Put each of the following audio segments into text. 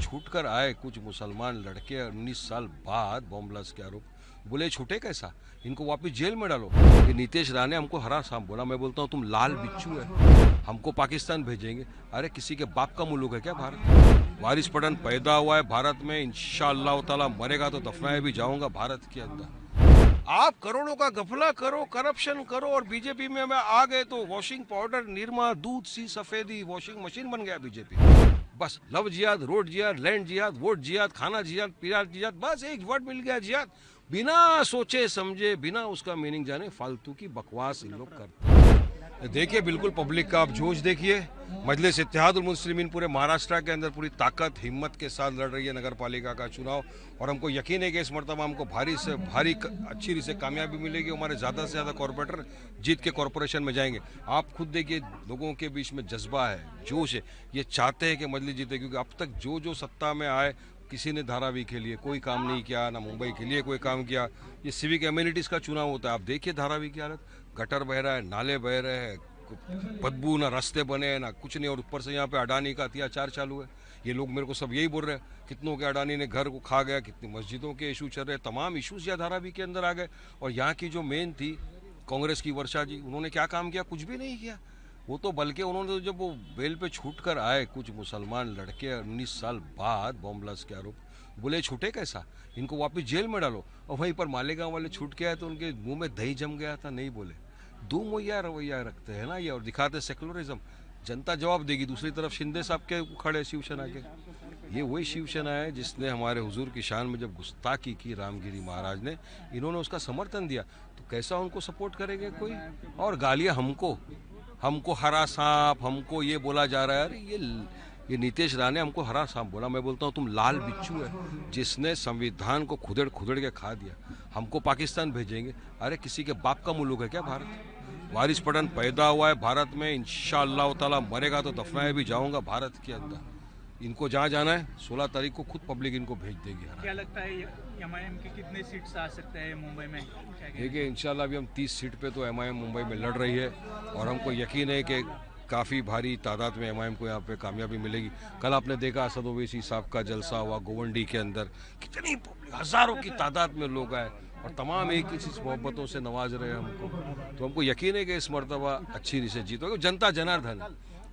छूटकर आए कुछ मुसलमान लड़के 19 साल बाद बॉम्ब ब्लास्ट के आरोप, बोले छूटे कैसा, इनको वापस जेल में डालो। ये नीतीश राणे हमको हरा साम बोला, मैं बोलता हूँ तुम लाल बिच्छू है, हमको पाकिस्तान भेजेंगे। अरे किसी के बाप का मुल्क है क्या भारत? वारिस पठान पैदा हुआ है भारत में, इंशाअल्लाह ताला मरेगा तो दफनाए भी जाऊंगा भारत के अंदर। आप करोड़ों का गफला करो, करप्शन करो और बीजेपी में आ गए तो वॉशिंग पाउडर, निरमा, दूध सी सफेदी, वॉशिंग मशीन बन गया बीजेपी। बस लव जिहाद, रोड जिहाद, लैंड जिहाद, वोट जिहाद, खाना जिहाद, पीरा जिहाद, बस एक वर्ड मिल गया जिहाद। बिना सोचे समझे, बिना उसका मीनिंग जाने फालतू की बकवास इन लोग करते हैं। देखिए बिल्कुल पब्लिक का आप जोश देखिए। मजलिस इत्तेहादुल मुस्लिमीन पूरे महाराष्ट्र के अंदर पूरी ताकत हिम्मत के साथ लड़ रही है नगर पालिका का चुनाव, और हमको यकीन है कि इस मरतबा हमको भारी से भारी अच्छी से कामयाबी मिलेगी। हमारे ज़्यादा से ज़्यादा कॉरपोरेटर जीत के कॉरपोरेशन में जाएंगे। आप खुद देखिए लोगों के बीच में जज्बा है, जोश है, ये चाहते हैं कि मजलिस जीते, क्योंकि अब तक जो सत्ता में आए किसी ने धारावी के लिए कोई काम नहीं किया, ना मुंबई के लिए कोई काम किया। ये सिविक एम्यूनिटीज़ का चुनाव होता है, आप देखिए धारावी की हालत, गटर बह रहा है, नाले बह रहे हैं, बदबू, ना रास्ते बने हैं, ना कुछ नहीं, और ऊपर से यहाँ पे अडानी का अत्याचार चालू है। ये लोग मेरे को सब यही बोल रहे हैं, कितनों के अडानी ने घर को खा गया, कितनी मस्जिदों के इशू चल रहे हैं, तमाम इशूज़ यहाँ धारावी के अंदर आ गए। और यहाँ की जो मेन थी कांग्रेस की वर्षा जी, उन्होंने क्या काम किया? कुछ भी नहीं किया। वो तो बल्कि उन्होंने तो जब वो बेल पे छूट कर आए कुछ मुसलमान लड़के 19 साल बाद बॉम्ब ब्लास्ट के आरोप, बोले छूटे कैसा, इनको वापस जेल में डालो। और वहीं पर मालेगांव वाले छूट के आए तो उनके मुंह में दही जम गया था, नहीं बोले। दो मुहैया रवैया रखते हैं ना ये, और दिखाते सेकुलरिज्म। जनता जवाब देगी। दूसरी तरफ शिंदे साहब के खड़े शिवसेना के, ये वही शिवसेना है जिसने हमारे हुजूर की शान में जब गुस्ताखी की रामगिरी महाराज ने, इन्होंने उसका समर्थन दिया, तो कैसा उनको सपोर्ट करेंगे कोई? और गालियां हमको हरा सांप, हमको ये बोला जा रहा है। अरे ये नीतीश राणे हमको हरा सांप बोला, मैं बोलता हूँ तुम लाल बिच्छू है, जिसने संविधान को खुदेड़ के खा दिया। हमको पाकिस्तान भेजेंगे। अरे किसी के बाप का मुल्क है क्या भारत? वारिस पठान पैदा हुआ है भारत में, इंशाअल्लाह ताला मरेगा तो दफनाए भी जाऊंगा भारत के अंदर। इनको जहाँ जाना है 16 तारीख को खुद पब्लिक इनको भेज देगी। क्या लगता है एमआईएम के कितने सीट्स आ सकते हैं मुंबई में? देखिए इंशाल्लाह अभी हम 30 सीट पे तो एमआईएम मुंबई में लड़ रही है, और हमको यकीन है कि काफ़ी भारी तादाद में एमआईएम को यहाँ पे कामयाबी मिलेगी। कल आपने देखा असद ओवैसी साहब का जलसा हुआ गोवंडी के अंदर, कितनी हज़ारों की तादाद में लोग आए और तमाम एक ही चीज़ मोहब्बतों से नवाज रहे हैं हमको। तो हमको यकीन है कि इस मरतबा अच्छी से जीतोगे। जनता जनार्दन है,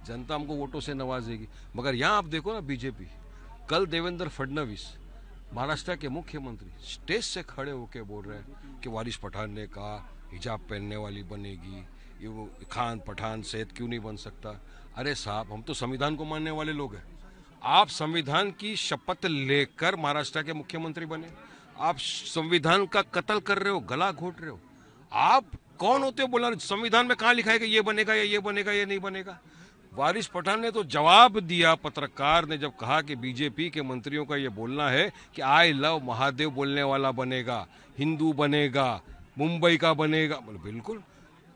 जनता हमको वोटों से नवाजेगी। मगर यहाँ आप देखो ना बीजेपी, कल देवेंद्र फडणवीस महाराष्ट्र के मुख्यमंत्री स्टेज से खड़े होकर बोल रहे हैं कि वारिस पठान ने कहा हिजाब पहनने वाली बनेगी, ये वो खान पठान सेठ क्यों नहीं बन सकता। अरे साहब हम तो संविधान को मानने वाले लोग हैं। आप संविधान की शपथ लेकर महाराष्ट्र के मुख्यमंत्री बने, आप संविधान का कत्ल कर रहे हो, गला घोट रहे हो। आप कौन होते हो बोला? संविधान में कहाँ लिखा है कि ये बनेगा या ये बनेगा, ये नहीं बनेगा? वारिस पठान ने तो जवाब दिया, पत्रकार ने जब कहा कि बीजेपी के मंत्रियों का ये बोलना है कि आई लव महादेव बोलने वाला बनेगा, हिंदू बनेगा, मुंबई का बनेगा, बिल्कुल।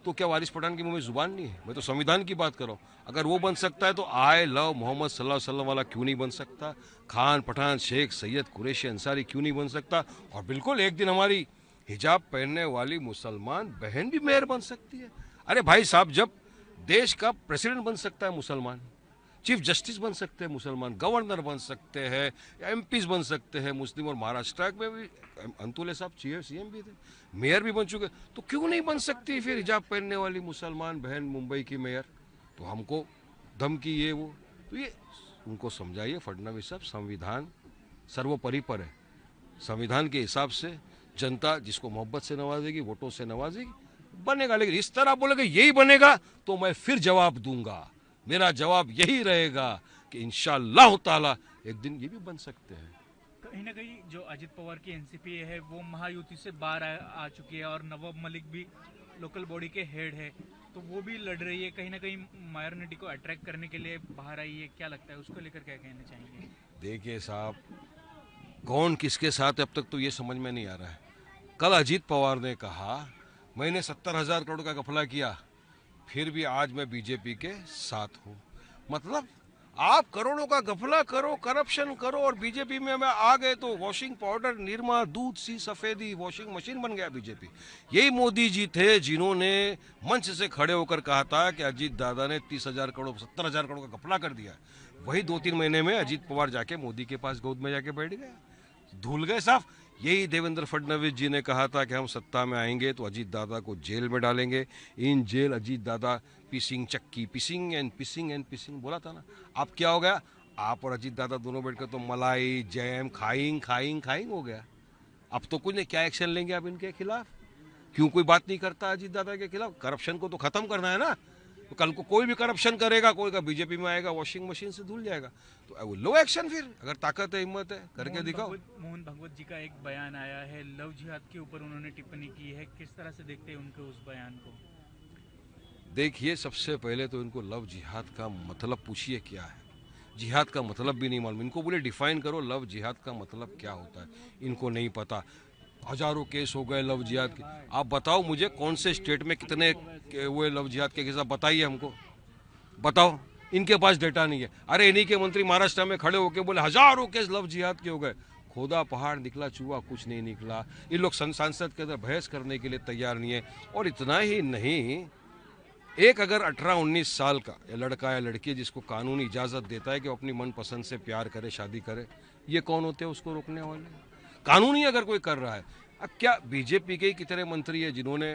तो क्या वारिस पठान के मुंह में जुबान नहीं है? मैं तो संविधान की बात कर रहा हूँ। अगर वो बन सकता है तो आई लव मोहम्मद सल्लल्लाहु अलैहि वसल्लम वाला क्यों नहीं बन सकता? खान पठान शेख सैयद कुरैशी अंसारी क्यों नहीं बन सकता? और बिल्कुल एक दिन हमारी हिजाब पहनने वाली मुसलमान बहन भी मेयर बन सकती है। अरे भाई साहब, जब देश का प्रेसिडेंट बन सकता है मुसलमान, चीफ जस्टिस बन सकते हैं मुसलमान, गवर्नर बन सकते हैं, एमपीज बन सकते हैं मुस्लिम, और महाराष्ट्र में भी अंतुले साहब सीएम भी थे, मेयर भी बन चुके, तो क्यों नहीं बन सकती फिर हिजाब पहनने वाली मुसलमान बहन मुंबई की मेयर? तो हमको धमकी ये वो, तो ये उनको समझाइए फडणवीस साहब, संविधान सर्वोपरि पर है। संविधान के हिसाब से जनता जिसको मोहब्बत से नवाजेगी, वोटों से नवाजेगी, बनेगा। लेकिन इस तरह बोलेगा यही बनेगा तो मैं फिर जवाब दूंगा। मेरा जवाब यही रहेगा कि इंशाअल्लाह ताला एक दिन ये भी बन सकते हैं। कहीं ना कहीं जो अजित पवार की एनसीपी है वो महायुति से बाहर आ चुकी है, और नवाब मलिक भी लोकल बॉडी के हेड है, तो वो भी लड़ रही है, कहीं ना कहीं माइनॉरिटी को अट्रैक्ट करने के लिए बाहर आई है। क्या लगता है, उसको लेकर क्या कहना चाहेंगे? देखिए साहब, कौन किसके साथ अब तक तो ये समझ में नहीं आ रहा है। कल अजित पवार ने कहा मैंने 70,000 करोड़ का घपला किया, फिर भी आज मैं बीजेपी के साथ हूँ। मतलब आप करोड़ों का घपला करो, करप्शन करो, और बीजेपी में आ गए तो वॉशिंग पाउडर, निरमा, दूध सी सफेदी, वॉशिंग मशीन बन गया बीजेपी। यही मोदी जी थे जिन्होंने मंच से खड़े होकर कहा था कि अजीत दादा ने 30,000 करोड़ 70,000 करोड़ का घपला कर दिया। वही 2-3 महीने में अजीत पवार जाके मोदी के पास गोद में जाके बैठ गया। भूल गए साफ। यही देवेंद्र फडणवीस जी ने कहा था कि हम सत्ता में आएंगे तो अजीत दादा को जेल में डालेंगे, इन जेल अजीत दादा पिसिंग चक्की, पिसिंग एंड पिसिंग एंड पिसिंग बोला था ना। अब क्या हो गया, आप और अजीत दादा दोनों बैठकर तो मलाई जैम खाइंग खाइंग खाइंग हो गया। अब तो कुछ नहीं, क्या एक्शन लेंगे आप इनके खिलाफ? क्यों कोई बात नहीं करता अजीत दादा के खिलाफ? करप्शन को तो खत्म करना है ना। तो कल को कोई भी करप्शन करेगा, कोई का बीजेपी में आएगा, वॉशिंग मशीन से धुल जाएगा। तो वो लो एक्शन, फिर अगर ताकत है हिम्मत है करके दिखाओ। मोहन भागवत जी का एक बयान आया है, लव जिहाद के ऊपर उन्होंने टिप्पणी की है, किस तरह से देखते हैं उनके उस बयान को? देखिए, सबसे पहले तो इनको लव जिहाद का मतलब पूछिए क्या है। जिहाद का मतलब भी नहीं मालूम इनको। बोले डिफाइन करो लव जिहाद का मतलब क्या होता है, इनको नहीं पता। हजारों केस हो गए लव जिहाद के। आप बताओ मुझे कौन से स्टेट में कितने हुए लव जिहाद के केस, बताइए हमको, बताओ। इनके पास डेटा नहीं है। अरे इन्हीं के मंत्री महाराष्ट्र में खड़े होके बोले हजारों केस लव जिहाद के हो गए। खोदा पहाड़ निकला चूहा कुछ नहीं निकला। ये लोग संसद के अंदर बहस करने के लिए तैयार नहीं है। और इतना ही नहीं, एक अगर 18-19 साल का लड़का या लड़की जिसको कानूनी इजाज़त देता है कि वो अपनी मनपसंद से प्यार करे, शादी करे, ये कौन होते हैं उसको रोकने वाले? कानूनी अगर कोई कर रहा है। अब क्या बीजेपी के ही कितने मंत्री है जिन्होंने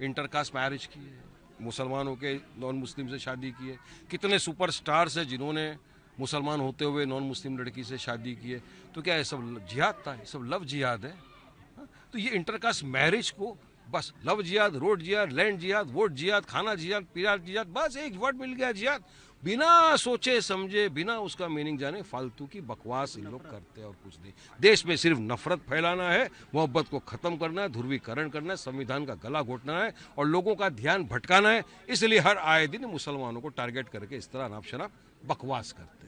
इंटरकास्ट मैरिज की है, मुसलमानों के नॉन मुस्लिम से शादी की है? कितने सुपरस्टार्स है जिन्होंने मुसलमान होते हुए नॉन मुस्लिम लड़की से शादी की है? तो क्या ये सब जिहाद था? ये सब लव जिहाद है? तो ये इंटरकास्ट मैरिज को बस लव जिहाद, रोड जिहाद, लैंड जिहाद, वोट जिहाद, खाना जिहाद, पीरा जिहाद, बस एक वर्ड मिल गया जिहाद। बिना सोचे समझे, बिना उसका मीनिंग जाने फालतू की बकवास इन लोग करते हैं और कुछ नहीं। देश में सिर्फ नफरत फैलाना है, मोहब्बत को खत्म करना है, ध्रुवीकरण करना है, संविधान का गला घोटना है और लोगों का ध्यान भटकाना है। इसलिए हर आए दिन मुसलमानों को टारगेट करके इस तरह अनाप शनाप बकवास करते हैं।